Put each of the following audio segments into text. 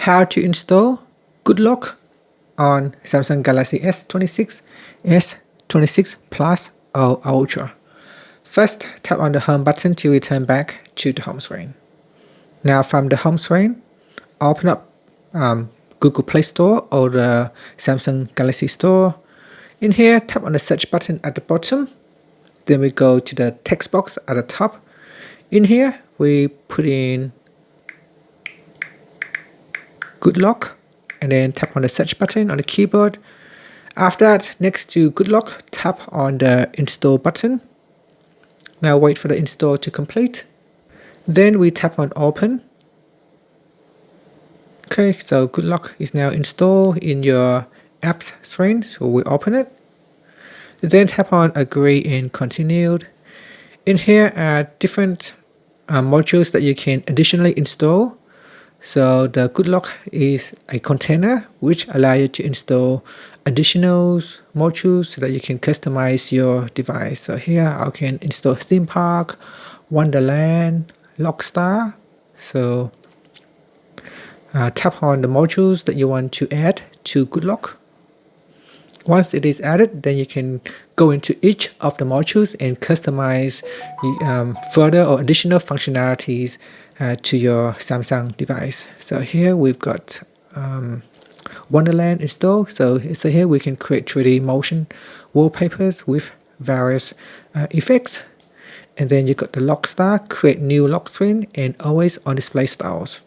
how to install Good Lock on Samsung Galaxy S26, S26 Plus or Ultra. First, tap on the home button to return back to the home screen. Now from the home screen, open up Google Play Store or the Samsung Galaxy Store. In here, tap on the search button at the bottom. Then we go to the text box at the top. In here, we put in Good Lock and then tap on the search button on the keyboard. After that, next to Good Lock, tap on the install button. Now wait for the install to complete. Then we tap on open. Okay, so Good Lock is now installed in your apps screen, so we open it. Then tap on agree and continued. In here are different modules that you can additionally install. So the Good Lock is a container which allows you to install additional modules so that you can customize your device. So here I can install Theme Park, Wonderland, Lockstar. So tap on the modules that you want to add to Good Lock. Once it is added, then you can go into each of the modules and customize further or additional functionalities to your Samsung device. So here we've got Wonderland installed. So here we can create 3D motion wallpapers with various effects. And then you got the Lockstar, create new lock screen and always on display styles.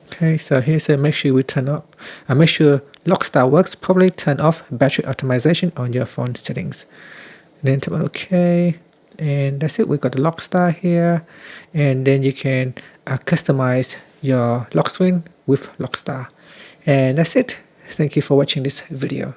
Okay, so here say make sure we turn up, make sure Lockstar works properly, turn off battery optimization on your phone settings. And then tap on OK, and that's it. We've got the Lockstar here, and then you can customize your lock screen with Lockstar. And that's it. Thank you for watching this video.